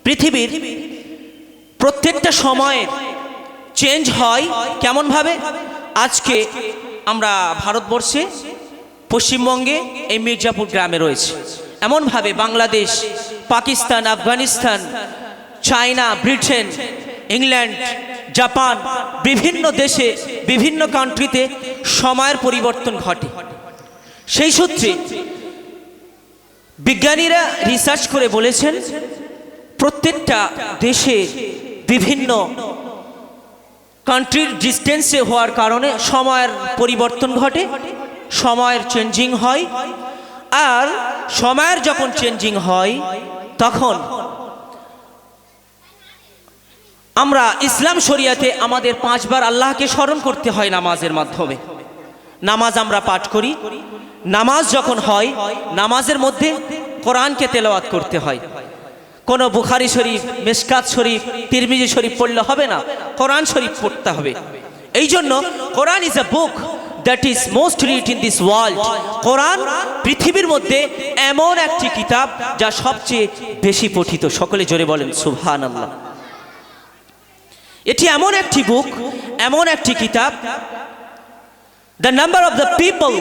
পৃথিবীর প্রত্যেকটা সময়ে চেঞ্জ হয় কেমন ভাবে। আজকে আমরা ভারতবর্ষে পশ্চিমবঙ্গে এই মির্জাপুর গ্রামে রয়েছে, এমন ভাবে Bangladesh, Pakistan, Afghanistan, China, Britain, England, Japan, বিভিন্ন দেশে বিভিন্ন কান্ট্রিতে সময়ের পরিবর্তন ঘটে। সেই সূত্রে বিজ্ঞানীরা রিসার্চ করে বলেছেন প্রত্যেকটা দেশে বিভিন্ন কান্ট্রির ডিস্টেন্সে হওয়ার কারণে সময়ের পরিবর্তন ঘটে, সময়ের চেঞ্জিং হয়। আর সময়ের যখন চেঞ্জিং হয় তখন আমরা ইসলাম শরিয়াতে আমাদের 5 বার আল্লাহকে স্মরণ করতে হয় নামাজের মাধ্যমে। নামাজ আমরা পাঠ করি, নামাজ যখন হয় নামাজের মধ্যে কোরআনকে তেলাওয়াত করতে হয়। কোনো বুখারী শরীফ, মিশকাত শরীফ, তিরমিজি শরীফ পড়লে হবে না, কোরআন শরীফ পড়তে হবে। এই জন্য Quran is a book that is most read in this world. কোরআন পৃথিবীর মধ্যে এমন একটি কিতাব যা সবচেয়ে বেশি পঠিত। সকলে জোরে বলেন সুবহানাল্লাহ। এটি এমন একটি বুক, এমন একটি কিতাব, the number of the people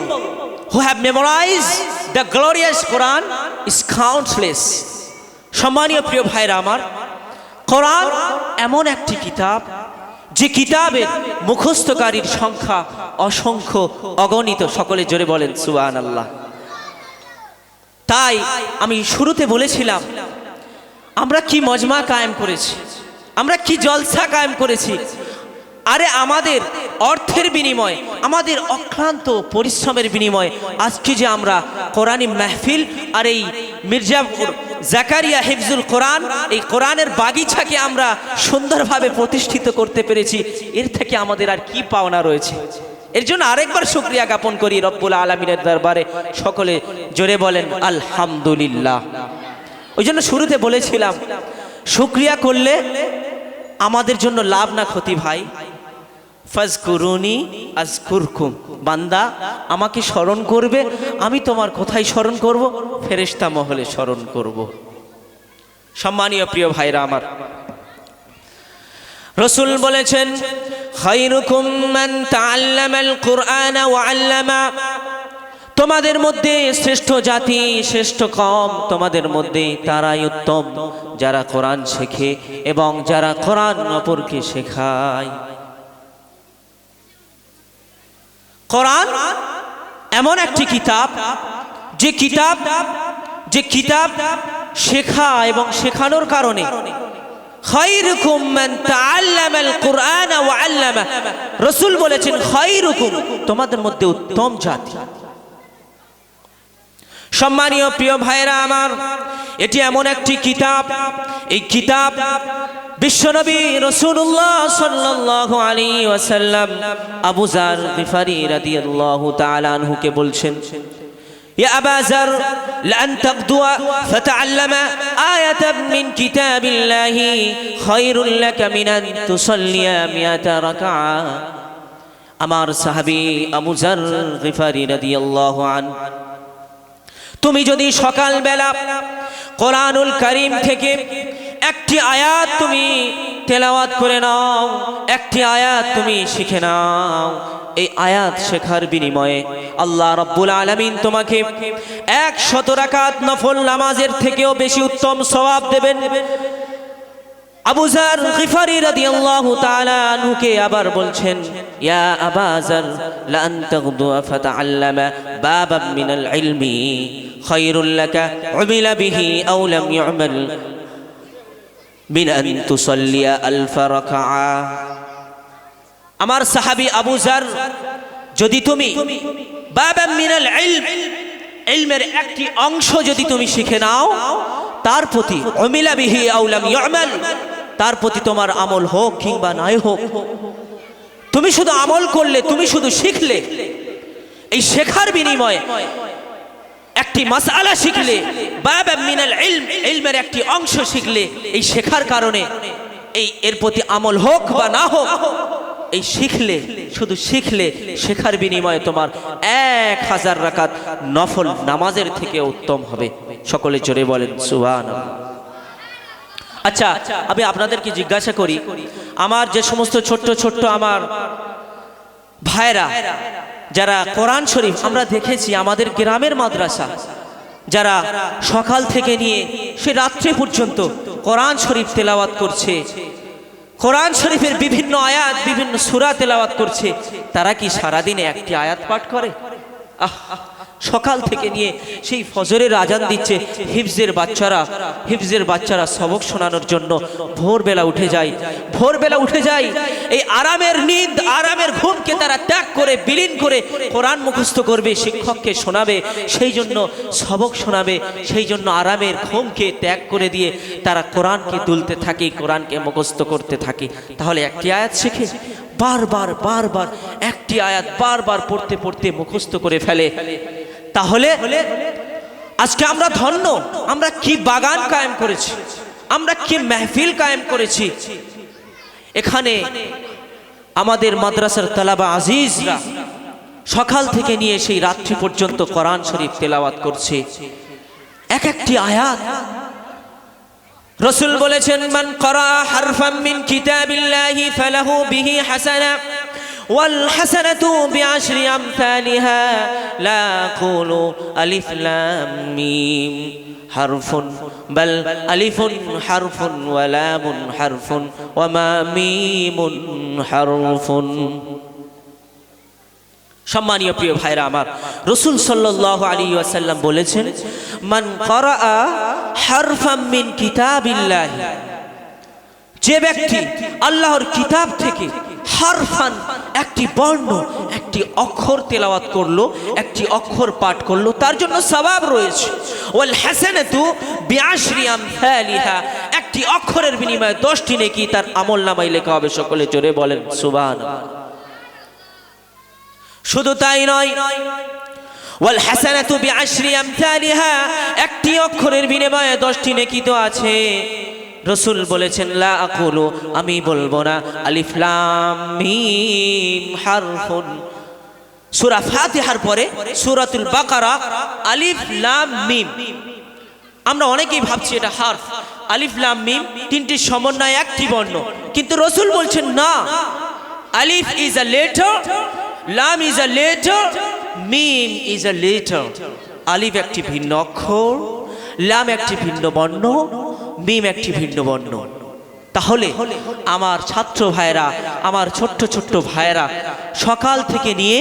who have memorized the glorious Quran is countless. সম্মানীয় প্রিয় ভাইরা আমার, কোরআন এমন একটি কিতাব যে কিতাবের মুখস্থকারীর সংখ্যা অসংখ্য, অগণিত। সকলে জোরে বলেন সুবহানাল্লাহ। তাই আমি শুরুতে বলেছিলাম আমরা কি মজমা কায়েম করেছি, আমরা কি জলসা কায়েম করেছি। আরে আমাদের অর্থের বিনিময়ে, আমাদের অক্লান্ত পরিশ্রমের বিনিময়ে আজকে যে আমরা কোরআনী মাহফিল আর এই মির্জাপুর জাকারিয়া হিফজুল কোরআন, এই কোরআনের বাগিচাকে আমরা সুন্দরভাবে প্রতিষ্ঠিত করতে পেরেছি, এর থেকে আমাদের আর কি পাওনা রয়েছে। এর জন্য আরেকবার শুকরিয়া জ্ঞাপন করি রব্বুল আলামিনের দরবারে। সকলে জোরে বলেন আলহামদুলিল্লাহ। ওই জন্য শুরুতে বলেছিলাম শুকরিয়া করলে আমাদের জন্য লাভ না ক্ষতি ভাই। ফাজকুরুনি আযকুরকুম, বান্দা আমাকে স্মরণ করবে, আমি তোমার কোথায় স্মরণ করব? ফেরেশতা মহলে স্মরণ করব। সম্মানীয় প্রিয় ভাইরা আমার, রাসূল বলেছেন খায়রুকুম মান তাআল্লামাল কুরআনা ওয়া আল্লামা, তোমাদের মধ্যে শ্রেষ্ঠ জাতি, শ্রেষ্ঠ কওম তোমাদের মধ্যে তারাই উত্তম যারা কোরআন শেখে এবং যারা কোরআন অপরকে শেখায়। কোরআন এমন একটি কিতাব যে কিতাব শেখা এবং শেখানোর কারণে খায়রুকুম মান তাআল্লামাল কুরআনা ওয়া আল্লামা, রাসূল বলেছেন খায়রুকুম, তোমাদের মধ্যে উত্তম জাতি। সম্মানীয় প্রিয় ভাইরা আমার, এটি এমন একটি কিতাব, এই কিতাব বিশ্বনবী রাসূলুল্লাহ সাল্লাল্লাহু আলাইহি ওয়াসাল্লাম আবু যার গিফারি রাদিয়াল্লাহু তাআলা আনহুকে বলছেন, ইয়া আবা যার লান তাগদুয়া ফাতাআল্লামা আয়াতাম মিন কিতাবিল্লাহি খায়রুল লাকা মিন আন তুসাল্লিয়া মিয়াতা রাকআ। আমার সাহাবী আবু যার গিফারি রাদিয়াল্লাহু আনহু, তুমি যদি সকালবেলা কোরআনুল কারীম থেকে একটি আয়াত তুমি তেলাওয়াত করে নাও, একটি আয়াত তুমি শিখে নাও, এই আয়াত শেখার বিনিময়ে আল্লাহ রাব্বুল আলামিন তোমাকে 100 রাকাত নফল নামাজের থেকেও বেশি উত্তম সওয়াব দেবেন। আবু যার গিফারি রাদিয়াল্লাহু তাআলা আনহুকে আবার বলছেন, ইয়া আবা যার লা আন তাগদুয়া ফাতাআল্লামা বাবাম মিনাল ইলমি খায়রুল লাকা উমিলা বিহি আও লাম ইউমাল মিন আন তুসাল্লিয়া আলফা রাকআ। আমার সাহাবী আবু যার, যদি তুমি বাবাম মিনাল ইলম, ইলমের একটি অংশ যদি তুমি শিখে নাও, তার প্রতি উমিলা বিহি আও লাম ইউমাল, তার প্রতি তোমার আমল হোক কিংবা নাই হোক, তুমি শুধু আমল করলে, তুমি শুধু শিখলে, এই শেখার বিনিময়ে একটি মাসআলা শিখলে, বাবাম মিনাল ইলম, ইলমের একটি অংশ শিখলে, এই শেখার কারণে এই এর প্রতি আমল হোক বা না হোক, এই শিখলে, শুধু শিখলে, শেখার বিনিময়ে তোমার 1000 রাকাত নফল নামাজের থেকে উত্তম হবে। সকলে জোরে বলেন সুবহানাল্লাহ। আচ্ছা, আমি আপনাদেরকে জিজ্ঞাসা করি, আমার যে সমস্ত ছোট্ট ছোট্ট আমার ভাইরা যারা কোরআন শরীফ, আমরা দেখেছি আমাদের গ্রামের মাদ্রাসা যারা সকাল থেকে নিয়ে সে রাত্রি পর্যন্ত কোরআন শরীফ তেলাওয়াত করছে, কোরআন শরীফের বিভিন্ন আয়াত, বিভিন্ন সূরা তেলাওয়াত করছে, তারা কি সারাদিনে একটি আয়াত পাঠ করে? সকাল থেকে নিয়ে সেই ফজরের আজান দিচ্ছে, হিফজের বাচ্চারা সবক শোনানোর জন্য ভোরবেলা উঠে যায়। এই আরামের নিদ, আরামের ঘুমকে তারা ত্যাগ করে, বিলীন করে কোরআন মুখস্থ করবে, শিক্ষককে শোনাবে, সেই জন্য সবক শোনাবে, সেই জন্য আরামের ঘুমকে ত্যাগ করে দিয়ে তারা কোরআনকে তুলতে থাকে, কোরআনকে মুখস্থ করতে থাকে। তাহলে একটি আয়াত শিখে বারবার একটি আয়াত বারবার পড়তে মুখস্থ করে ফেলে। তাহলে আজকে আমরা ধন্য, আমরা কি বাগান কায়েম করেছি, আমরা কি মেহফিল কায়েম করেছি। এখানে আমাদের মাদ্রাসার তালাবা আজিজরা সকাল থেকে নিয়ে সেই রাত্রি পর্যন্ত কোরআন শরীফ তেলাওয়াত করছে, এক একটি আয়াত। রাসূল বলেছেন, মান ক্বারা হারফাম মিন কিতাবিল্লাহি ফালাহু বিহি হাসানা ওয়াল হাসানাতু বিআশরি আমসালিহা লা কুলু আলিফ লাম মিম হারফুন বাল আলিফুন হারফুন ওয়া লামুন হারফুন ওয়া মা মিমুন হারফুন। সম্মানীয় প্রিয় ভাইরা আমার, রাসূল সাল্লাল্লাহু আলাইহি ওয়াসাল্লাম বলেছেন, মান ক্বারা হারফাম মিন কিতাবিল্লাহ, যে ব্যক্তি আল্লাহর কিতাব থেকে হারফান একটি বর্ণ, একটি অক্ষর তেলাওয়াত করলো, একটি অক্ষর পাঠ করলো, তার জন্য সওয়াব রয়েছে। ওয়াল হাসানাতু বিআশরি আমসালিহা, একটি অক্ষরের বিনিময়ে 10টি নেকি তার আমলনামায় লেখা হবে। সকলে জোরে বলেন সুবহানাল্লাহ। শুধু তাই নয়, ওয়াল হাসানাতু বিআশরি আমসালিহা, একটি অক্ষরের বিনিময়ে 10টি নেকি তো আছে। রাসূল বলেছেন, লা আকুলু, আমি বলবো না, আলিফ লাম মিম হারফুন। সূরা ফাতিহার পরে সূরাতুল বাকারা আলিফ লাম মিম, আমরা অনেকেই ভাবছি এটা হারফ। আলিফ লাম মিম তিনটি সমন্বয়ে একটি বর্ণ, কিন্তু রাসূল বলছেন না, আলিফ ইজ আ লেটার, লাম ইজ আ লেটার, মিম ইজ আ লেটার। আলিফ একটি ভিন্ন অক্ষর, লাম একটি ভিন্ন বর্ণ, মিম একটি ভিন্ন বর্ণ। তাহলে আমার ছাত্র ভাইরা, আমার ছোট্ট ছোট্ট ভাইরা সকাল থেকে নিয়ে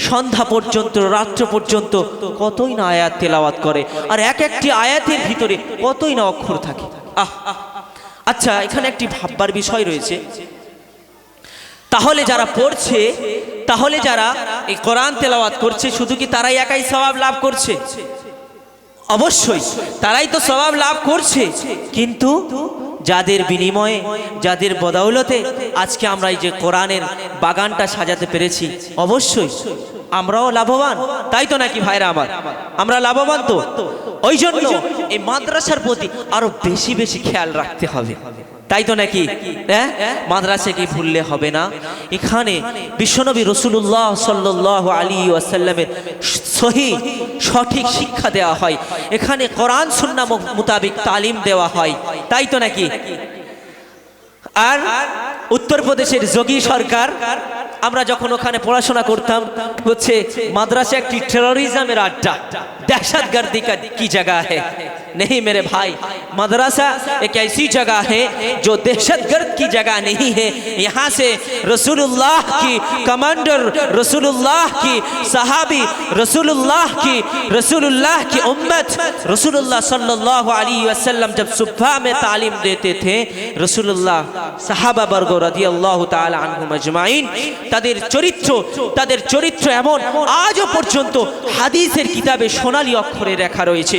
সন্ধ্যা পর্যন্ত, রাত্র পর্যন্ত কতই না আয়াত তেলাওয়াত করে, আর এক একটি আয়াতের ভিতরে কতই না অক্ষর থাকে। আচ্ছা, এখানে একটি ভাববার বিষয় রয়েছে। তাহলে যারা পড়ছে, তাহলে যারা এই কোরআন তেলাওয়াত করছে, শুধু কি তারাই একাই সওয়াব লাভ করছে? অবশ্যই তারাই তো সওয়াব লাভ করছে, কিন্তু যাদের বিনিময়ে, যাদের বদৌলতে আজকে আমরা এই যে কোরআনের বাগানটা সাজাতে পেরেছি, অবশ্যই আমরাও লাভবান, তাই তো নাকি ভাইরা আমার? আমরা লাভবান তো। ওই জন্য এই মাদ্রাসার প্রতি আরো বেশি বেশি খেয়াল রাখতে হবে, তাই তো নাকি? হ্যাঁ, মাদ্রাসাকে ভুললে হবে না। এখানে বিশ্বনবী রাসূলুল্লাহ সাল্লাল্লাহু আলাইহি ওয়াসাল্লামের সহিহ সঠিক শিক্ষা দেওয়া হয়, এখানে কোরআন সুন্নাহ মোতাবেক তালিম দেওয়া হয়, তাই তো নাকি? আর উত্তরপ্রদেশের যোগী সরকার, আমরা যখন ওখানে পড়াশোনা করতাম, হচ্ছে মাদ্রাসা একটি টেরোরিজমের আড্ডা, दहशतगर्दी का की जगह है। नहीं मेरे भाई, मदरसा एक ऐसी जगह है जो दहशतगर्द की जगह नहीं है। यहाँ से रसूलुल्लाह की कमांडर, रसूलुल्लाह की सहाबी, रसूलुल्लाह की उम्मत, रसूलुल्लाह सल्लल्लाहु अलैहि वसल्लम जब सुबह में तालीम देते थे, रसूलुल्लाह साहाबा बर्ग রাদিয়াল্লাহু তাআলা আনহুম আজমাইন, তাদের চরিত্র এমন আজও পর্যন্ত হাদিসের কিতাবে সোনালী অক্ষরে লেখা রয়েছে।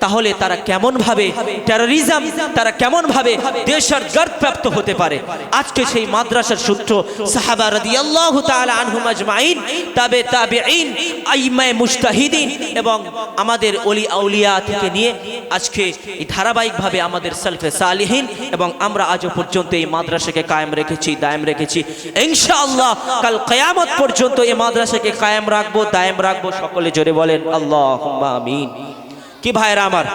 তাহলে তারা কেমন ভাবে টেরোরিজম, তারা কেমন ভাবে দেশাত্মবোধ প্রাপ্ত হতে পারে? আজকে সেই মাদ্রাসার সূত্র সাহাবা রাদিয়াল্লাহু তাআলা আনহুম আজমাইন, তাবেঈন, আইম্মায়ে মুজতাহিদিন এবং আমাদের ওলি আউলিয়া থেকে নিয়ে আজকে এই ধারাবাহিকভাবে আমাদের সালফে সালিহিন এবং আমরা আজও পর্যন্ত এই মাদ্রাসাকে কায়েম রেখেছি, দায়েম রেখেছি। ইনশাআল্লাহ কাল কিয়ামত পর্যন্ত এই মাদ্রাসাকে কায়েম রাখবো, দায়েম রাখবো। সকলে জোরে বলেন আল্লাহুম্মা আমিন। কি ভাইরা আমার,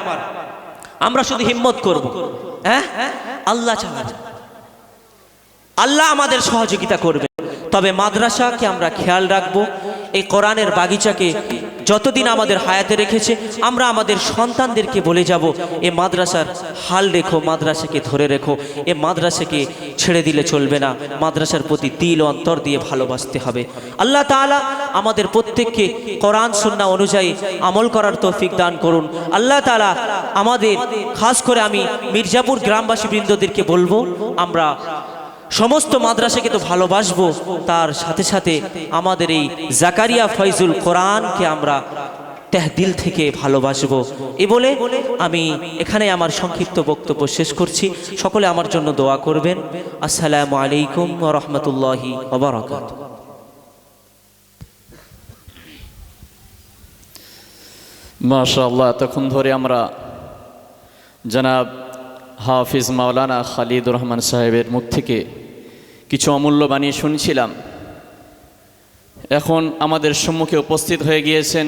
আমরা শুধু হিম্মত করব, হ্যাঁ, আল্লাহ ছাড়া। আল্লাহ আমাদের সহযোগিতা করবে। তবে মাদ্রাসাকে আমরা খেয়াল রাখবো। এই কোরআনের বাগিচাকে যতদিন আমাদের হায়াতে রেখেছে আমরা আমাদের সন্তানদেরকে বলে যাব, এ মাদ্রাসার হাল রেখো, মাদ্রাসাকে ধরে রেখো, এ মাদ্রাসাকে ছেড়ে দিলে চলবে না, মাদ্রাসার প্রতি দিল অন্তর দিয়ে ভালোবাসতে হবে। আল্লাহ তাআলা আমাদের প্রত্যেককে কোরআন সুন্নাহ অনুযায়ী আমল করার তৌফিক দান করুন। আল্লাহ তাআলা আমাদের, খাস করে আমি মির্জাপুর গ্রামবাসী বৃন্দদেরকে বলবো, আমরা সমস্ত মাদ্রাসাকে তো ভালোবাসবো, তার সাথে সাথে আমাদের এই জাকারিয়া ফয়জুল কোরআনকে আমরা তহদিল থেকে ভালোবাসবো। এ বলে আমি এখানে আমার সংক্ষিপ্ত বক্তব্য শেষ করছি। সকলে আমার জন্য দোয়া করবেন। আসসালামু আলাইকুম ওয়া রাহমাতুল্লাহি ওয়া বারাকাতুহু। মাশাআল্লাহ, এতক্ষণ ধরে আমরা জনাব হাফিজ মাওলানা খালিদুর রহমান সাহেবের মুখ থেকে কিছু অমূল্য বাণী শুনছিলাম। এখন আমাদের সম্মুখে উপস্থিত হয়ে গিয়েছেন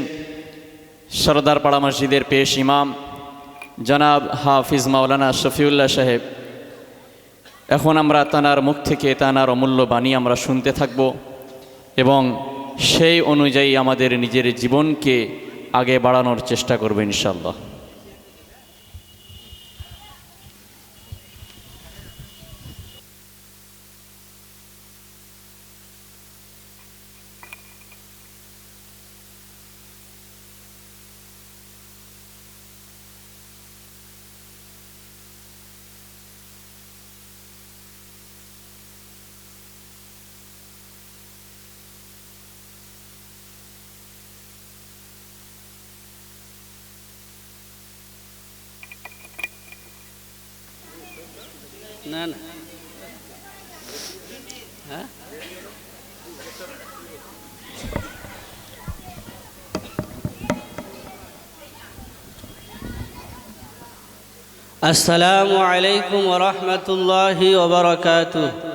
সরদারপাড়া মসজিদের পেশ ইমাম জনাব হাফিজ মাওলানা শফিউল্লাহ সাহেব। এখন আমরা তানার মুখ থেকে তানার অমূল্য বাণী আমরা শুনতে থাকব এবং সেই অনুযায়ী আমাদের নিজের জীবনকে আগে বাড়ানোর চেষ্টা করব ইনশাআল্লাহ। না না, হ্যাঁ, আসসালামু আলাইকুম ওয়া রাহমাতুল্লাহি ওয়া বারাকাতুহু।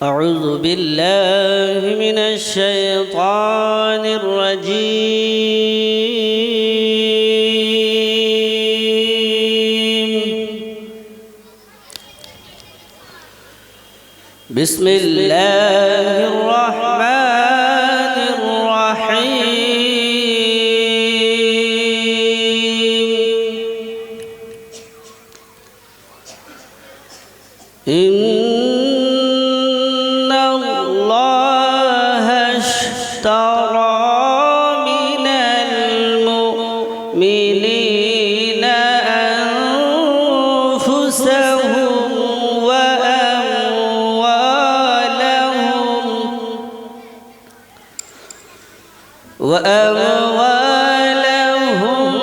أعوذ بالله من الشيطان الرجيم. بسم الله الرحمن الرحيم. إن الله اشترى من المؤمنين أنفسهم وأموالهم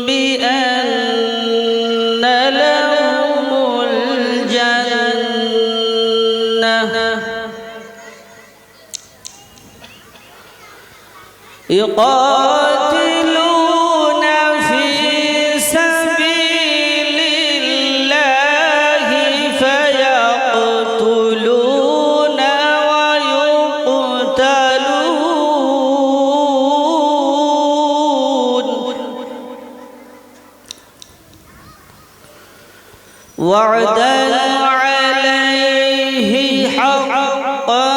بأن لهم الجنة يقاتلون في سبيل الله فيقتلون ويقتلون وعدا عليه حقا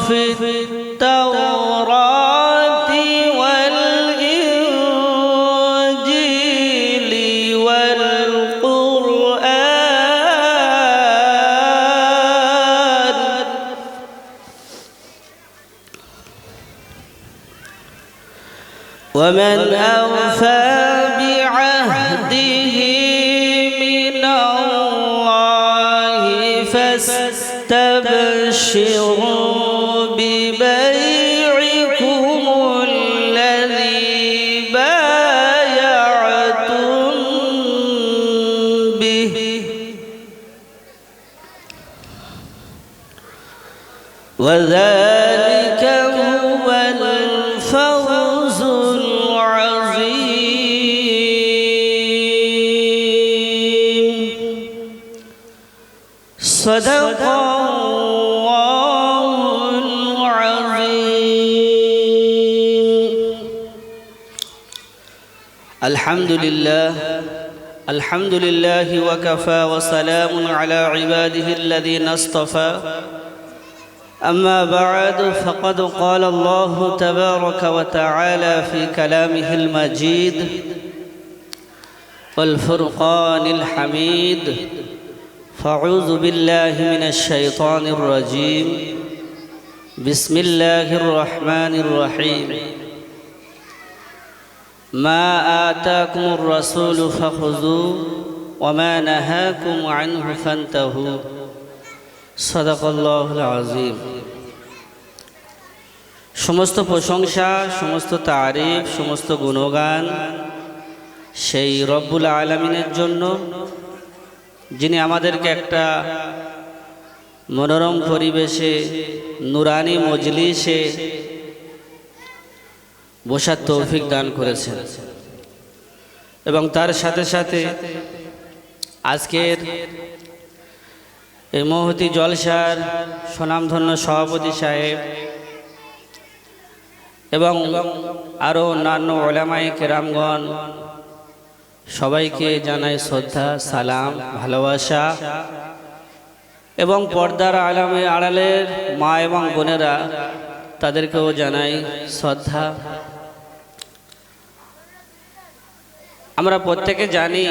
في التوراة والإنجيل والقرآن ومن أوفى بعهده من الله فاستبشروا ببيعكم الذي بايعتم به وذلك هو الفوز العظيم. صدق الله الرحيم الحمد لله وكفى وسلام على عباده الذين اصطفى أما بعد فقد قال الله تبارك وتعالى في كلامه المجيد والفرقان الحميد فأعوذ بالله من الشيطان الرجيم بسم الله الرحمن الرحيم ما آتاكم الرسول فخذوه وما نهاكم عنه فانتهوا صدق الله العظيم সমস্ত প্রশংসা সমস্ত তারিফ সমস্ত গুণগান সেই রব্বুল আলামিনের জন্য যিনি আমাদেরকে একটা মনোরম পরিবেশে নুরানি মজলিসে বসার তৌফিক দান করেছেন এবং তার সাথে সাথে আজকের এই মহতি জলসার স্বনামধন্য সভাপতি সাহেব এবং আরও অন্যান্য ওলামায়ে কেরামগণ সবাইকে জানাই শ্রদ্ধা সালাম ভালোবাসা এবং পর্দার আড়ালের মা এবং বোনেরা তাদেরকেও জানাই শ্রদ্ধা। আমরা প্রত্যেকে জানি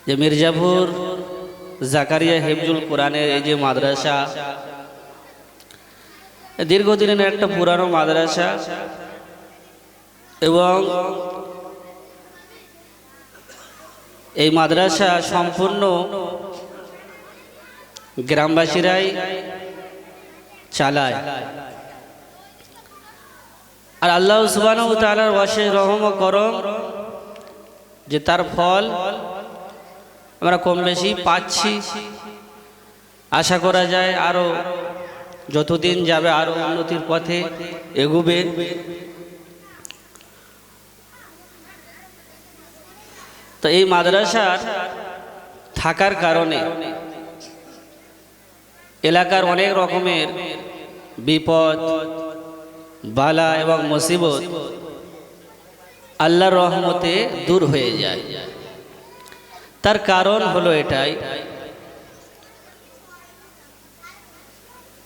যে মির্জাপুর জাকারিয়া হিফজুল কোরআনের এই যে মাদ্রাসা দীর্ঘদিনের একটা পুরানো মাদ্রাসা এবং এই মাদ্রাসা সম্পূর্ণ গ্রামবাসীরাই চালায় আর আল্লাহ সুবহানাহু ওয়া তাআলার অশেষ রহম ও করম যে তার ফল আমরা কম বেশি পাচ্ছি। আশা করা যায় আরো যতদিন যাবে আরো উন্নতির পথে এগোবে। তো এই মাদ্রাসার থাকার কারণে এলাকার অনেক রকমের বিপদ বালা এবং মুসিবত আল্লাহর রহমতে দূর হয়ে যায়। তার কারণ হলো এটাই,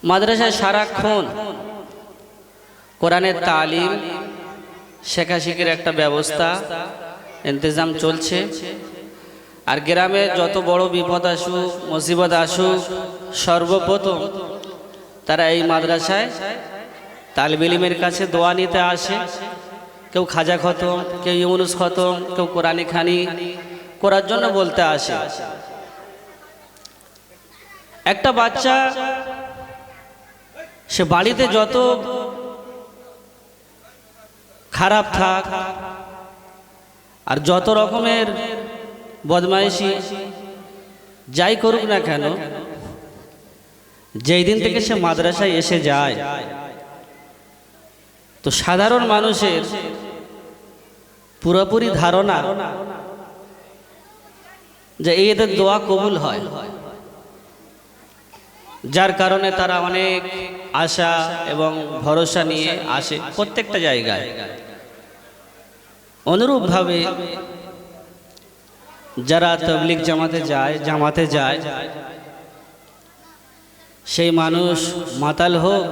মাদ্রাসায় সারাক্ষণ কোরআনের তালিম শেখাশেখির একটা ব্যবস্থা ইন্তজাম চলছে। আর গ্রামে যত বড় বিপদ আসুক মুসিবত আসুক সর্বপ্রথম তারা এই মাদ্রাসায় তালিবে ইলমের কাছে দোয়া নিতে আসে। কেউ খাজা খতম, কেউ ইউনুস খতম, কেউ কোরআনি খানি করার জন্য বলতে আসে। একটা বাচ্চা সে বাড়িতে যত খারাপ থাক আর যত রকমের বদমাইশি যাই করুক না কেন, যেই দিন থেকে সে মাদ্রাসায় এসে যায় তো সাধারণ মানুষের পুরোপুরি ধারণা যে এদের দোয়া কবুল হয়, যার কারণে তারা অনেক আশা এবং ভরসা নিয়ে আসে প্রত্যেকটা জায়গায়। অনুরূপভাবে যারা তাবলীগ জামাতে যায় সেই মানুষ মাতাল হোক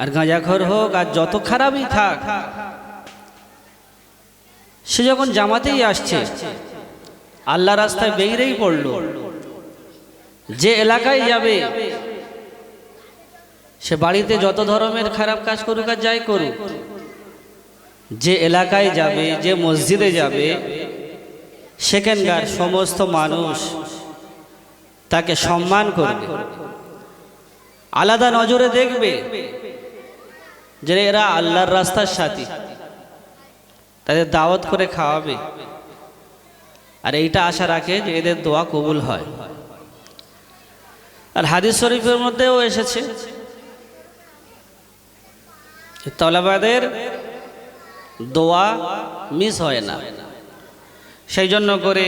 আর গাঁজাখোর হোক আর যত খারাপই থাক, সে যখন জামাতেই আসছে আল্লাহ রাস্তায় বেরিয়েই পড়ল, যে এলাকায় যাবে সে বাড়িতে যত ধরনের খারাপ কাজ করুক আর যাই করুক, যে এলাকায় যাবে যে মসজিদে যাবে সেখানকার সমস্ত মানুষ তাকে সম্মান করবে, আলাদা নজরে দেখবে যে এরা আল্লাহর রাস্তার সাথী, তাদের দাওয়াত করে খাওয়াবে। আর এইটা আশা রাখে যে এদের দোয়া কবুল হয়। আর হাদিস শরীফের মধ্যেও এসেছে তলাবাদের দোয়া মিস হয় না। সেই জন্য করে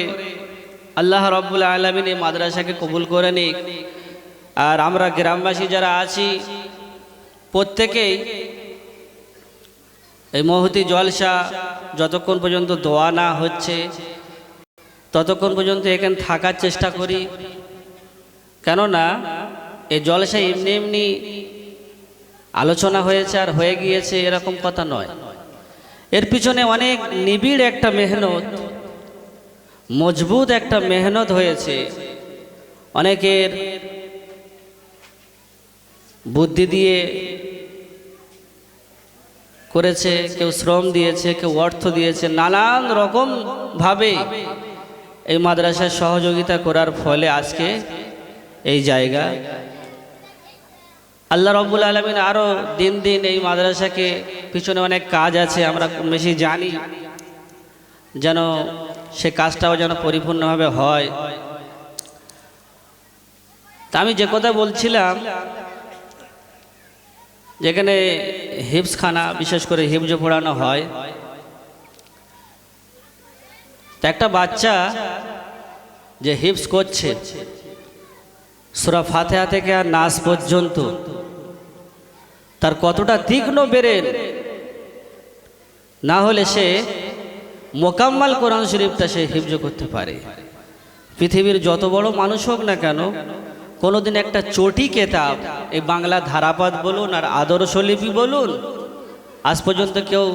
আল্লাহ রাব্বুল আলামিন এই মাদ্রাসাকে কবুল করে নিক আর আমরা গ্রামবাসী যারা আছি প্রত্যেকেই এই মহতি জলসা যতক্ষণ পর্যন্ত দোয়া না হচ্ছে ততক্ষণ পর্যন্ত এখানে থাকার চেষ্টা করি। কেননা এই জলসা এমনি এমনি আলোচনা হয়েছে আর হয়ে গিয়েছে এরকম কথা নয়। এর পিছনে অনেক নিবিড় একটা মেহনত, মজবুত একটা মেহনত হয়েছে। অনেকের বুদ্ধি দিয়ে করেছে, কেউ শ্রম দিয়েছে, কেউ অর্থ দিয়েছে, নানান রকম ভাবে এই মাদ্রাসার সহযোগিতা করার ফলে আজকে এই জায়গা। আল্লাহ রাব্বুল আলামিন আরো দিন দিন এই মাদ্রাসাকে পিছনে অনেক কাজ আছে আমরা বেশি জানি, যেন সে কাজটাও যেন পরিপূর্ণভাবে হয়। তা আমি যে কথা বলছিলাম, যেখানে হিফজখানা বিশেষ করে হিফজ পড়ানো হয়, তা একটা বাচ্চা যে হিফজ করছে সূরা ফাতিহা থেকে আর নাস পর্যন্ত, তার কতটা তীক্ষ্ণ ব্রেন, না হলে সে মোকাম্মাল কোরআন শরীফটা সে হিফজ করতে পারে। পৃথিবীর যত বড় মানুষ হোক না কেন, কোনোদিন একটা চটি কেতাব, এই বাংলা ধারাপাত বলুন আর আদর্শ লিপি বলুন, আজ পর্যন্ত কেউ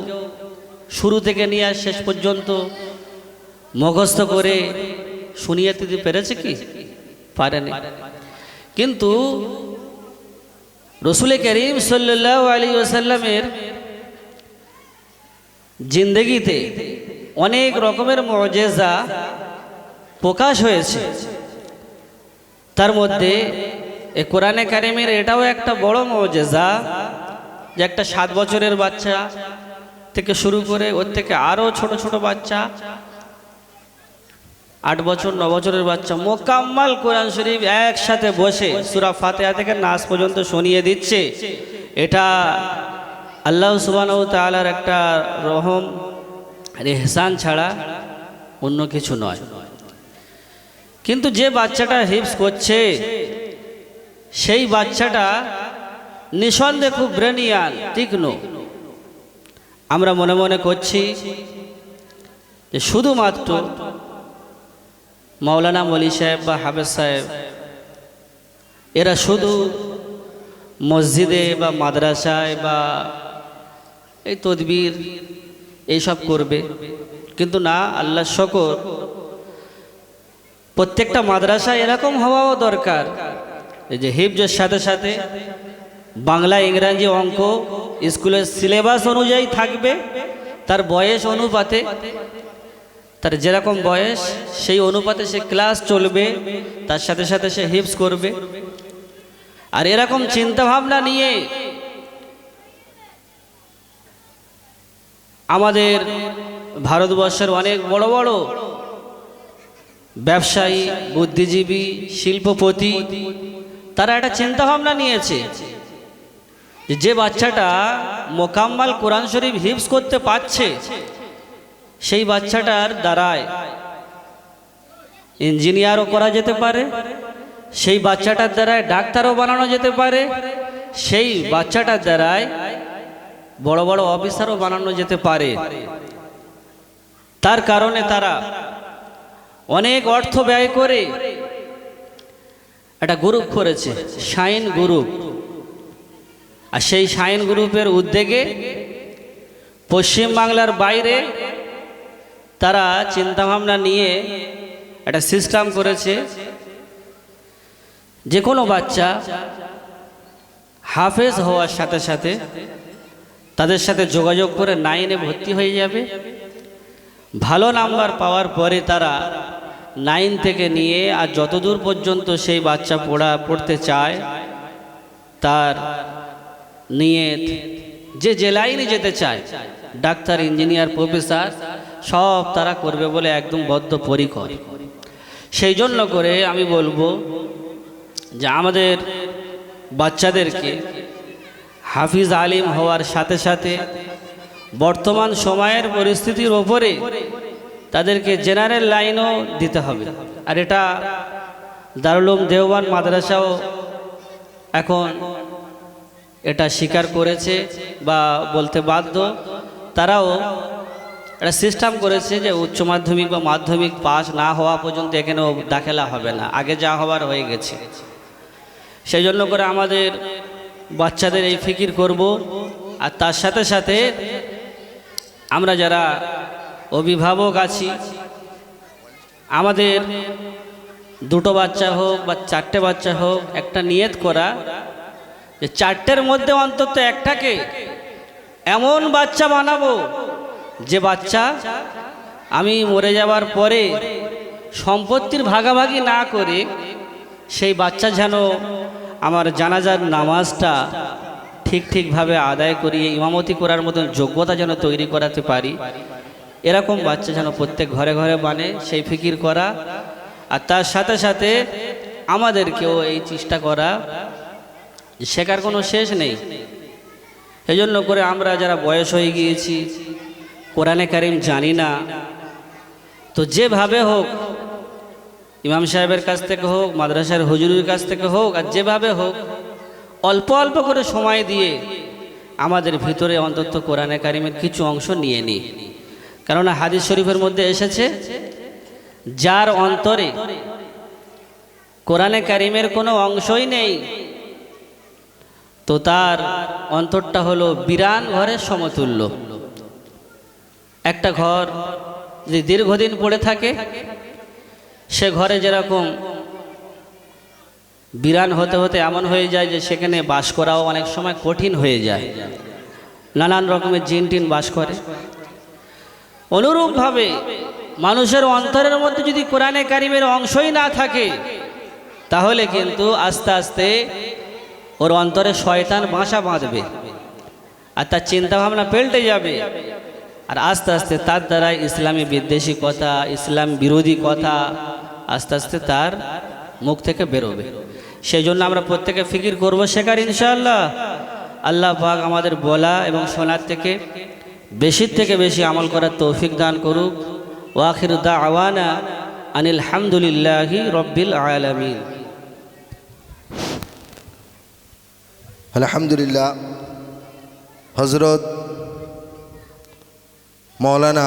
শুরু থেকে নিয়ে শেষ পর্যন্ত মুখস্থ করে শুনিয়ে দিতে পেরেছে কি? পারেনি। কিন্তু রসুল করিম সাল্লাল্লাহু আলাইহি ওয়াসাল্লামের জিন্দেগিতে অনেক রকমের মুজিজা প্রকাশ হয়েছে। তার মধ্যে এই কোরআনে কারিমের এটাও একটা বড় মুজিজা যে একটা 7 বছরের বাচ্চা থেকে শুরু করে ওর থেকে আরো ছোট ছোট বাচ্চা, 8 বছর 9 বছরের বাচ্চা মোকাম্মাল কোরআন শরীফ একসাথে বসে সূরা ফাতিহা থেকে নাস পর্যন্ত শুনিয়ে দিচ্ছে। এটা আল্লাহ সুবহানাহু ওয়া তাআলার একটা রহম আর ইহসান ছাড়া অন্য কিছু নয়। কিন্তু যে বাচ্চাটা হিফজ করছে সেই বাচ্চাটা নিঃসন্দেহে খুব ব্রেনিয়ান, তীক্ষ্ণ। আমরা মনে মনে করছি যে শুধুমাত্র মাওলানা মলি সাহেব বা হাফেজ সাহেব এরা শুধু মসজিদে বা মাদ্রাসায় বা এই তদবির এইসব করবে, কিন্তু না, আল্লাহ শকর প্রত্যেকটা মাদ্রাসা এরকম হওয়াও দরকার। এই যে হিফজের সাথে সাথে বাংলা, ইংরাজি, অঙ্ক স্কুলের সিলেবাস অনুযায়ী থাকবে, তার বয়স অনুপাতে, তার যেরকম বয়স সেই অনুপাতে সে ক্লাস চলবে, তার সাথে সাথে সে হিফজ করবে। আর এরকম চিন্তা ভাবনা নিয়ে আমাদের ভারতবর্ষের অনেক বড় বড় ব্যবসায়ী, বুদ্ধিজীবী, শিল্পপতি তারা একটা চিন্তা ভাবনা নিয়েছে যে বাচ্চাটা মোকাম্মাল কোরআন শরীফ হিফজ করতে পারছে সেই বাচ্চাটার দ্বারায় ইঞ্জিনিয়ারও করা যেতে পারে, সেই বাচ্চাটার দ্বারায় ডাক্তারও বানানো যেতে পারে, সেই বাচ্চাটার দ্বারায় বড় বড় অফিসারও বানানো যেতে পারে। তার কারণে তারা অনেক অর্থ ব্যয় করে একটা গ্রুপ করেছে, শাইন গ্রুপ। আর সেই শাইন গ্রুপের উদ্যোগে পশ্চিম বাংলার বাইরে তারা চিন্তাভাবনা নিয়ে একটা সিস্টেম করেছে, যে কোনো বাচ্চা হাফেজ হওয়ার সাথে সাথে তাদের সাথে যোগাযোগ করে 9-এ ভর্তি হয়ে যাবে। ভালো নাম্বার পাওয়ার পরে তারা 9 থেকে নিয়ে আর যতদূর পর্যন্ত সেই বাচ্চা পড়তে চায় তার নিয়ত, যে লাইনে যেতে চায়, ডাক্তার, ইঞ্জিনিয়ার, প্রফেসর সব তারা করবে বলে একদম বদ্ধপরিকর। সেই জন্য করে আমি বলবো যে আমাদের বাচ্চাদেরকে হাফিজ আলিম হওয়ার সাথে সাথে বর্তমান সময়ের পরিস্থিতির ওপরে তাদেরকে জেনারেল লাইনও দিতে হবে। আর এটা দারুল উলুম দেওবন্দ মাদ্রাসাও এখন এটা স্বীকার করেছে বা বলতে বাধ্য, তারাও একটা সিস্টেম করেছে যে উচ্চ মাধ্যমিক বা মাধ্যমিক পাস না হওয়া পর্যন্ত এখানেও দাখিলা হবে না, আগে যা হওয়ার হয়ে গেছে। সেই জন্য করে আমাদের বাচ্চাদের এই ফিকির করব। আর তার সাথে সাথে আমরা যারা অভিভাবক আছি, আমাদের দুটো বাচ্চা হোক বা চারটে বাচ্চা হোক, একটা নিয়ত করা যে চারটের মধ্যে অন্তত একটাকে এমন বাচ্চা বানাবো যে বাচ্চা আমি মরে যাওয়ার পরে সম্পত্তির ভাগাভাগি না করে সেই বাচ্চা যেন আমার জানাজার নামাজটা ঠিকভাবে আদায় করিয়ে ইমামতি করার মতন যোগ্যতা যেন তৈরি করাতে পারি। এরকম বাচ্চা যেন প্রত্যেক ঘরে ঘরে বানে, সেই ফিকির করা। আর তার সাথে সাথে আমাদেরকেও এই চেষ্টা করা, শেখার কোনো শেষ নেই। এই জন্য করে আমরা যারা বয়স হয়ে গিয়েছি, কোরআনে কারিম জানি না, তো যেভাবে হোক ইমাম সাহেবের কাছ থেকে হোক, মাদ্রাসার হুজুরের কাছ থেকে হোক, আর যেভাবে হোক অল্প অল্প করে সময় দিয়ে আমাদের ভিতরে অন্তত কোরআনে কারিমের কিছু অংশ নিয়ে নিই। কেননা হাদিস শরীফের মধ্যে এসেছে, যার অন্তরে কোরআনে কারিমের কোনো অংশই নেই তো তার অন্তরটা হলো বিরান ঘরের সমতুল্য। একটা ঘর যদি দীর্ঘদিন পড়ে থাকে, সে ঘরে যেরকম বিরান হতে হতে এমন হয়ে যায় যে সেখানে বাস করাও অনেক সময় কঠিন হয়ে যায়, নানান রকমের জিন টিন বাস করে। অনুরূপভাবে মানুষের অন্তরের মধ্যে যদি কোরআনে কারিমের অংশই না থাকে, তাহলে কিন্তু আস্তে আস্তে ওর অন্তরে শয়তান বাসা বাঁধবে আর তার চিন্তাভাবনা পাল্টে যাবে। আর আস্তে আস্তে তার দ্বারা ইসলামী বিদ্বেষী কথা, ইসলাম বিরোধী কথা আস্তে আস্তে তার মুখ থেকে বেরোবে। সেই জন্য আমরা প্রত্যেকে ফিকির করবো শেখার, ইনশাআল্লাহ। আল্লাহ পাক আমাদের বলা এবং শোনার থেকে বেশি আমল করার তৌফিক দান করুক। ওয়া আখিরু দাওয়ানা আনিল হামদুলিল্লাহি রব্বিল আলামিন। আলহামদুলিল্লাহ। হজরত মৌলানা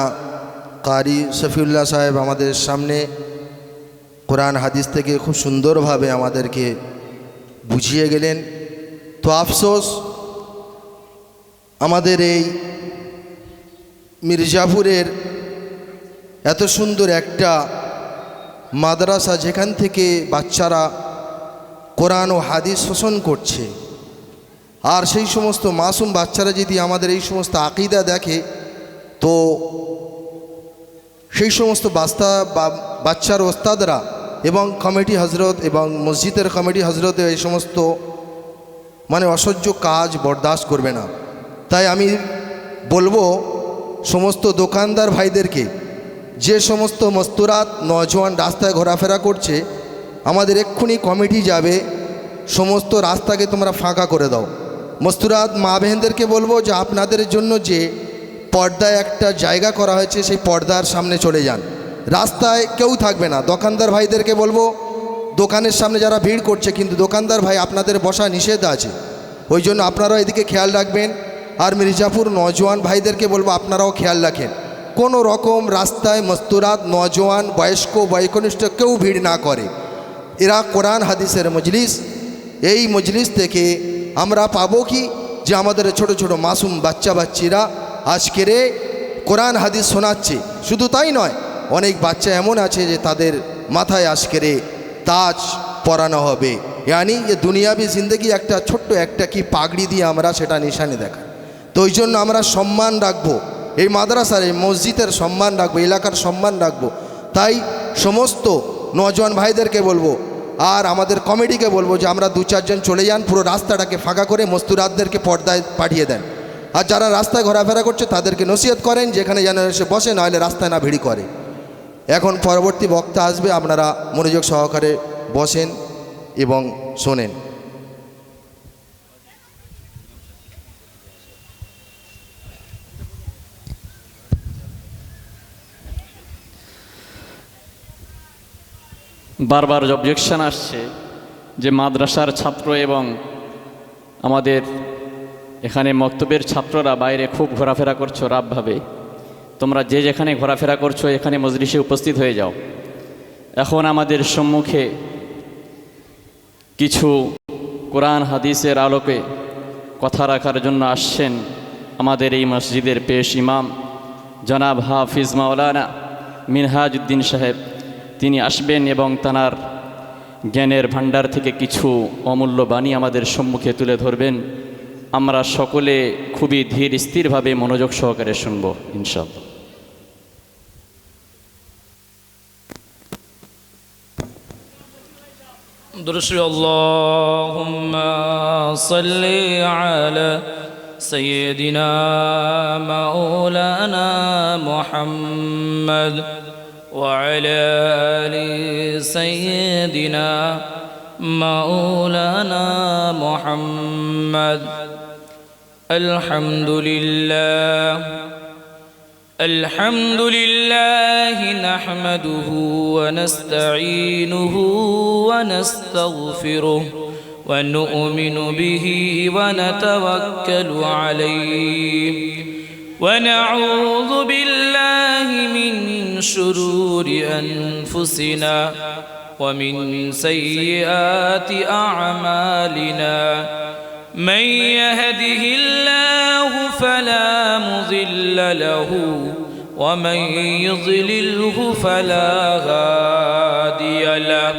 কারি শফিউল্লাহ সাহেব আমাদের সামনে কোরআন হাদিস থেকে খুব সুন্দরভাবে আমাদেরকে বুঝিয়ে গেলেন। তো আফসোস, আমাদের এই মির্জাপুরের এত সুন্দর একটা মাদ্রাসা, যেখান থেকে বাচ্চারা কোরআন ও হাদিস শোষণ করছে, আর সেই সমস্ত মাসুম বাচ্চারা যদি আমাদের এই সমস্ত আকিদা দেখে, তো সেই সমস্ত বাচ্চার ওস্তাদরা এবং কমিটি হজরত এবং মসজিদের কমিটি হজরত এই সমস্ত অসহ্য কাজ বরদাস্ত করবে না। তাই আমি বলবো সমস্ত দোকানদার ভাইদেরকে, যে সমস্ত মস্তুরাত নজওয়ান রাস্তায় ঘোরাফেরা করছে, আমাদের এক্ষুনি কমিটি যাবে, সমস্ত রাস্তাকে তোমরা ফাঁকা করে দাও। মস্তুরাত মা বেহেনদেরকে বলবো যে আপনাদের জন্য যে পর্দায় একটা জায়গা করা হয়েছে, সেই পর্দার সামনে চলে যান, রাস্তায় কেউ থাকবে না। দোকানদার ভাইদেরকে বলবো, দোকানের সামনে যারা ভিড় করছে, কিন্তু দোকানদার ভাই আপনাদের বসা নিষেধ আছে, ওই জন্য আপনারাও এদিকে খেয়াল রাখবেন। আর মির্জাপুর নজওয়ান ভাইদেরকে বলবো আপনারাও খেয়াল রাখেন, কোনো রকম রাস্তায় মস্তুরাত নজওয়ান বয়স্ক বয়কনিষ্ঠ কেউ ভিড় না করে। এরা কোরআন হাদিসের মজলিস, এই মজলিস থেকে আমরা পাবো কি যে আমাদের ছোট ছোট মাসুম বাচ্চিরা আজকের কোরআন হাদিস শোনাচ্ছে। শুধু তাই নয়, অনেক বাচ্চা এমন আছে যে তাদের মাথায় আজকের তাজ পরানো হবে, ইয়ানি যে দুনিয়াবি জিন্দগি একটা ছোট্ট একটা কি পাগড়ি দিয়ে আমরা সেটা নিশানে দেখা। তো ওই জন্য আমরা সম্মান রাখবো, এই মাদ্রাসার এই মসজিদের সম্মান রাখবো, এলাকার সম্মান রাখবো। তাই সমস্ত নওজোয়ান ভাইদেরকে বলবো আর আমাদের কমিটিকে বলবো যে আমরা 2-4 জন চলে যান, পুরো রাস্তাটাকে ফাঁকা করে মস্তুরাতদেরকে পর্দায় পাঠিয়ে দেন। আর যারা রাস্তায় ঘোরাফেরা করছে তাদেরকে নসিহত করেন যেখানে যেন এসে বসে, নাহলে রাস্তায় না ভিড় করে। এখন পরবর্তী বক্তা আসবে, আপনারা মনোযোগ সহকারে বসেন এবং শোনেন। বারবার অবজেকশন আসছে যে মাদ্রাসার ছাত্র এবং আমাদের এখানে মক্তবের ছাত্ররা বাইরে খুব ঘোরাফেরা করছো রাবভাবে। তোমরা যে যেখানে ঘোরাফেরা করছো এখানে মজলিসে উপস্থিত হয়ে যাও। এখন আমাদের সম্মুখে কিছু কোরআন হাদিসের আলোকে কথা রাখার জন্য আসছেন আমাদের এই মসজিদের পেশ ইমাম জনাব হাফিজ মাওলানা মিনহাজউদ্দিন সাহেব। তিনি আসবেন এবং তাঁর জ্ঞানের ভাণ্ডার থেকে কিছু অমূল্য বাণী আমাদের সম্মুখে তুলে ধরবেন। আমরা সকলে খুবই ধীর স্থিরভাবে মনোযোগ সহকারে শুনব ইনশাআল্লাহ। درشي اللهم صل على سيدنا مولانا محمد وعلى آل سيدنا مولانا محمد. الحمد لله الحمد لله نحمده ونستعينه ونستغفره ونؤمن به ونتوكل عليه ونعوذ بالله من شرور أنفسنا ومن سيئات أعمالنا. من يهده الله فلا مضل له ومن يضلله فلا هادي له.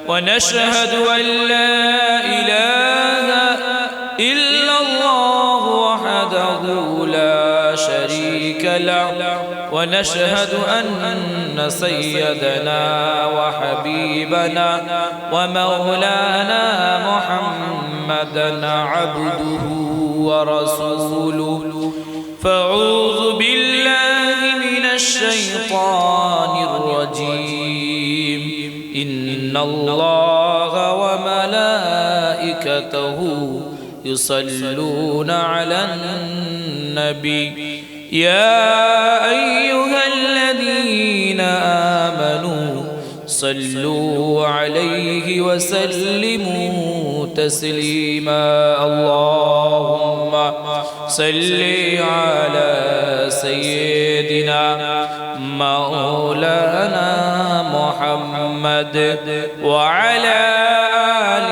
ونشهد أن لا إله إلا الله وحده لا شريك له. ونشهد أن سيدنا وحبيبنا ومولانا محمدا عبده ورسوله. فأعوذ بالله من الشيطان الرجيم. إن الله وملائكته يصلون على النبي يا أيها الذين آمنوا صلوا عليه وسلموا تسليما. اللهم صل على سيدنا مولانا محمد وعلى آل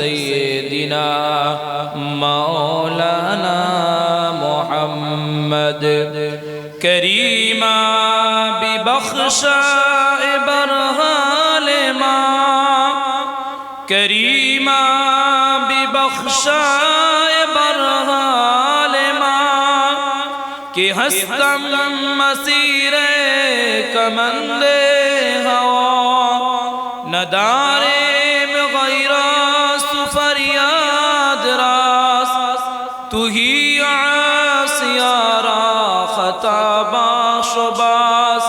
سيدنا مولانا محمد. كريما ببخشاء برهان ما كريما ببخشاء برهان ما کہ ہستم مسیر کمند ہوا نداریم غیراست فریاد راست تو ہی عاصیارا خطا باش و باس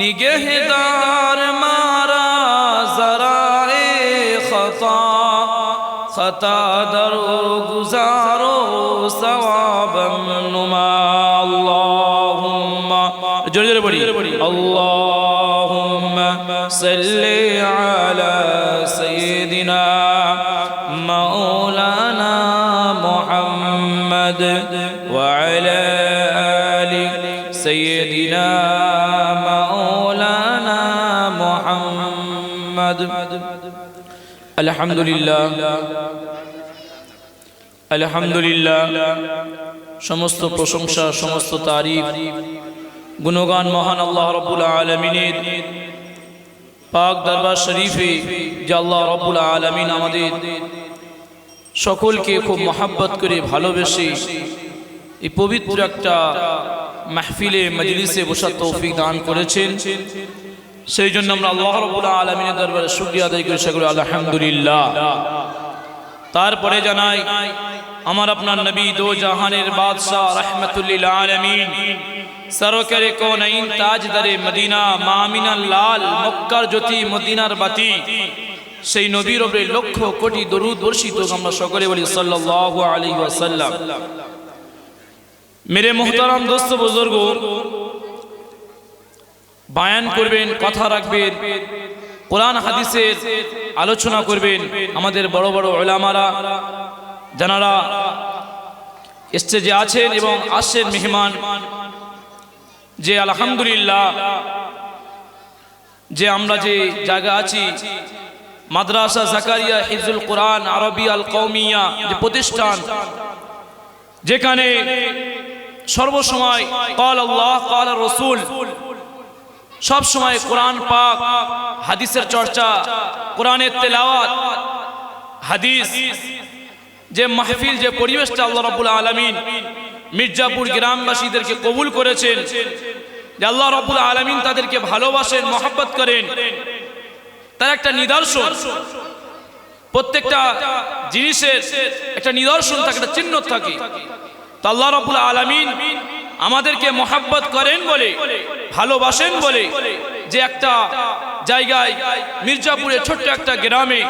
نگہدار مارا ذرائع خطا در گزارو ثوابا نما. اللهم جوڑے بڑی اللهم صل على سيدنا مولانا محمد وعلى آل سيدنا مولانا محمد. الحمد لله الحمد لله. সমস্ত প্রশংসা সমস্ত তারিফ গুণগান মহান আল্লাহ রাব্বুল আলামিনের পাক দরবার শরীফে যে আল্লাহ রাব্বুল আলামিন আমাদের সকলকে খুব মহব্বত করে ভালোবেসে এই পবিত্র একটা মাহফিলে মজলিসে বসার তৌফিক দান করেছেন। সেই জন্য আমরা আল্লাহ রাব্বুল আলামিনের দরবারে শুকরিয়া আদায় করি সকলে আলহামদুলিল্লাহ। তারপরে জানাই আমার আপনার নবী দো জাহানের বাদশাহ রহমতুল্লিল আলামিন সরকারে কোনাইন তাজদারে মদিনা মামিনাল লাল মক্কার জ্যোতি মদিনার বাতি সেই নবীর উপরে লক্ষ কোটি দরুদ বর্ষিত আমরা সকলে বলি সাল্লাল্লাহু আলাইহি ওয়াসাল্লাম। मेरे मोहतरम दोस्त बुजुर्ग बयान करबेन कथा राखबेन कुरान हादिसेर आलोचना करबेन आमादेर बड़ो बड़ो उलामारा যারা স্টেজে আছেন এবং আসছেন মেহমান, যে আলহামদুলিল্লাহ যে আমরা যে জায়গা আছি মাদ্রাসা জাকারিয়া হিফজুল কোরআন আরবি আল কওমিয়া যে প্রতিষ্ঠান, যেখানে সর্বসময় ক্বাল আল্লাহ ক্বাল রাসূল, সব সময় কোরআন পাক হাদিসের চর্চা, কোরআনের তেলাওয়াত, হাদিস যে মাহফিল, যে পরিবেশটা আল্লাহ রাব্বুল আলামিন মির্জাপুর গ্রামবাসীদেরকে কবুল করেছেন, যে আল্লাহ রাব্বুল আলামিন তাদেরকে ভালোবাসেন, মহব্বত করেন, তার একটা নিদর্শন। প্রত্যেকটা জিনিসের একটা নিদর্শন থাকে, একটা চিহ্ন থাকে। তো আল্লাহ রাব্বুল আলামিন আমাদেরকে মহব্বত করেন বলে, ভালোবাসেন বলে, যে একটা জায়গায় মির্জাপুরে ছোট্ট একটা গ্রামে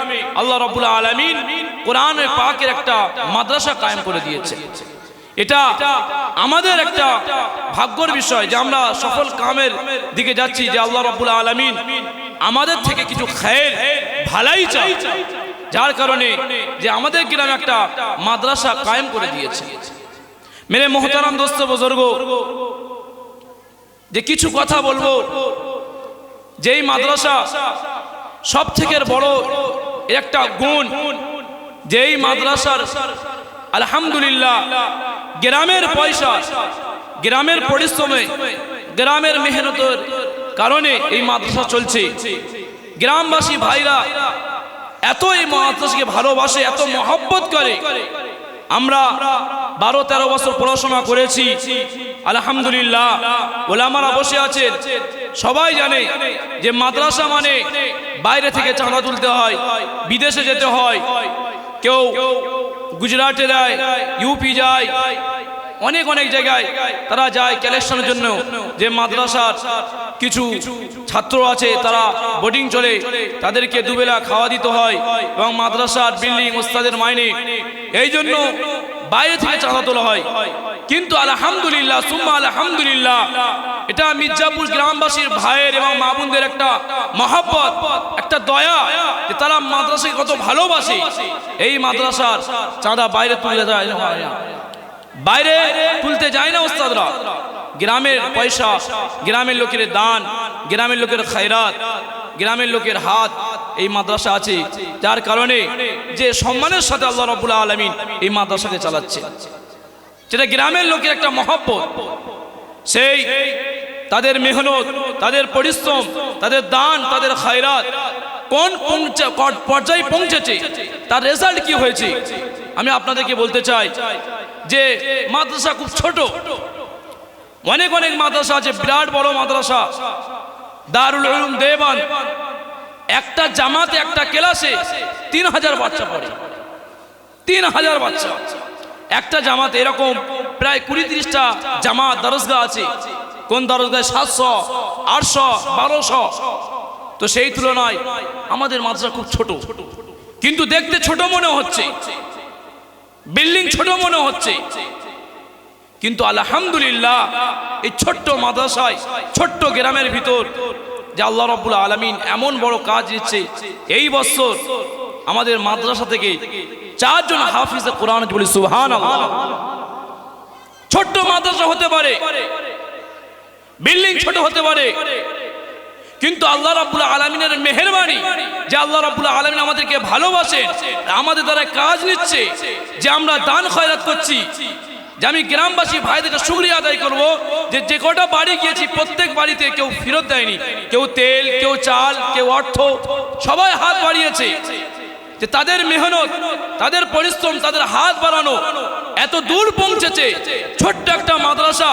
আল্লাহ রাব্বুল আলামিন কোরআনের পাকের একটা মাদ্রাসা কায়েম করে দিয়েছে। এটা আমাদের একটা ভাগ্যের বিষয় যে আমরা সফল কামের দিকে যাচ্ছি, যে আল্লাহ রাব্বুল আলামিন আমাদের থেকে কিছু খায়ের ভালাই চাই, যার কারণে যে আমাদের গ্রামে একটা মাদ্রাসা কায়েম করে দিয়েছে। মেরে মোহতারাম দোস্ত বুজুর্গ, যে কিছু কথা বলবো, যেই মাদ্রাসা সব থেকে বড় একটা গুণ, যেই মাদ্রাসার আলহামদুলিল্লাহ গ্রামের পয়সা, গ্রামের পরিশ্রমে, গ্রামের মেহনতের কারণে এই মাদ্রাসা চলছে। গ্রামবাসী ভাইরা এত এই মাদ্রাসাকে ভালোবাসে, এত মহব্বত করে। আমরা 12-13 বছর পড়াশোনা করেছি আলহামদুলিল্লাহ। ওলামারা বসে আছেন, সবাই জানে যে মাদ্রাসা মানে বাইরে থেকে চাঁদা তুলতে হয়, বিদেশে যেতে হয়, কেউ গুজরাটে যায়, ইউপি যায়, অনেক অনেক জায়গায় তারা যায় কালেকশনের জন্য। যে মাদ্রাসার কিছু ছাত্র আছে তারা বোর্ডিং চলে, তাদেরকে দুবেলা খাওয়া দিতে হয় এবং মাদ্রাসার বিল্ডিং, ওস্তাদের মাইনে, এই জন্য বাইরে থেকে চাঁদা তোলা হয়। কিন্তু আলহামদুলিল্লাহ সুম্মা আলহামদুলিল্লাহ, এটা মির্জাপুর গ্রামবাসীর ভাইয়ের এবং মা বোনদের একটা মহব্বত, একটা দয়া, যে তারা মাদ্রাসাকে কত ভালোবাসে। এই মাদ্রাসার চাঁদা বাইরে তুলে যায় না, বাইরে তুলতে যায় না ওস্তাদরা। গ্রামের পয়সা, গ্রামের লোকের দান, গ্রামের লোকের খায়রাত, গ্রামের লোকের হাত এই মাদ্রাসা আছে, যার কারণে যে সম্মানের সাথে আল্লাহ রাব্বুল আলামিন এই মাদ্রাসাকে চালাচ্ছে, যেটা গ্রামের লোকের একটা মহব্বত। সেই তাদের মেহনত, তাদের পরিশ্রম, তাদের দান, তাদের খায়রাত কোন পর্যায়ে পৌঁছেছে, তার রেজাল্ট কি হয়েছে, আমি আপনাদেরকে বলতে চাই যে মাদ্রাসা খুব ছোট, অনেক অনেক মাদ্রাসা আছে, বিরাট বড় মাদ্রাসা দারুল উলুম দেওবন্দ, একটা জামাতে, একটা ক্লাসে 3000 বাচ্চা পড়ে, 3000 বাচ্চা একটা জামাতে। এরকম প্রায় 20-30টা জামাত দরজগাহ আছে, কোন দরজগায় 700, 800, 1200। তো সেই তুলনায় আমাদের মাদ্রাসা খুব ছোট, কিন্তু দেখতে ছোট মনে হচ্ছে, বিল্ডিং ছোট মনে হচ্ছে, কিন্তু আলহামদুলিল্লাহ এই ছোট্ট মাদ্রাসায়, ছোট্ট গ্রামের ভিতর যে আল্লাহ রাব্বুল আলামিন এমন বড় কাজ দিচ্ছে। এই বছর আমাদের মাদ্রাসা থেকে 4 জন হাফিজে কোরআন, বলি সুবহানাল্লাহ। ছোট্ট মাদ্রাসা হতে পারে, বিল্ডিং ছোট হতে পারে, কিন্তু আল্লাহ রাব্বুল আলামিনের মেহেরবানি, যে আল্লাহ রাব্বুল আলামিন আমাদেরকে ভালোবাসেন, আমাদের দ্বারা কাজ নিচ্ছে, যে আমরা দান খয়রাত করছি, যে আমি গ্রামবাসী ভাইদেরকে শুকরিয়া আদায় করব যে যে কটা বাড়ি গিয়েছি প্রত্যেক বাড়িতে কেউ ফেরত দেয়নি, কেউ তেল, কেউ চাল, কেউ অর্থ, সবাই হাত বাড়িয়েছে। যে তাদের মেহনত, তাদের পরিশ্রম, তাদের হাত বাড়ানো এত দূর পৌঁছেছে। ছোট্ট একটা মাদ্রাসা,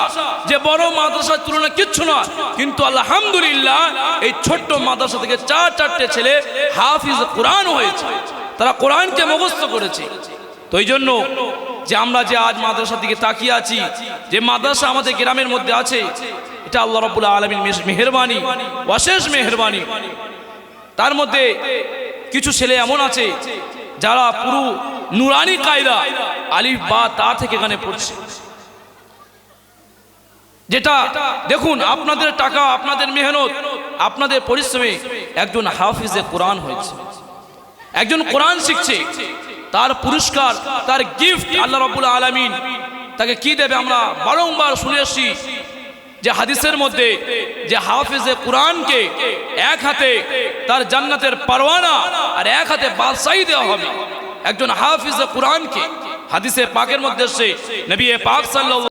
যে বড় মাদ্রাসার তুলনায় কিচ্ছু না, কিন্তু আলহামদুলিল্লাহ এই ছোট্ট মাদ্রাসা থেকে 4-4টে ছেলে হাফিজ কোরআন হয়েছে, তারা কোরআনকে মুখস্থ করেছে। তো এই জন্য যে আমরা যে আজ মাদ্রাসার দিকে তাকিয়ে আছি, যে মাদ্রাসা আমাদের গ্রামের মধ্যে আছে, এটা আল্লাহ রাব্বুল আলামিন মেহেরবানি, অশেষ মেহেরবানি। তার মধ্যে কিছু ছেলে এমন আছে যারা পুরো নুরানি কায়দা আলিফ বা তা থেকে এখানে পড়ছে, যেটা দেখুন আপনাদের টাকা, আপনাদের মেহনত, আপনাদের পরিশ্রমে একজন হাফিজে কোরআন হয়েছে, একজন কোরআন শিখছে। তার পুরস্কার, তার গিফট আল্লাহ রাব্বুল আলামিন তাকে কি দেবে আমরা বারংবার শুনে আসি যে হাদিসের মধ্যে যে হাফেজে কোরআনকে এক হাতে তার জান্নাতের পরওয়ানা আর এক হাতে বাদশাহী দেওয়া হবে। একজন হাফেজে কোরআনকে হাদিসে পাকের মধ্যে সে নবী পাক সাল্লাল্লাহু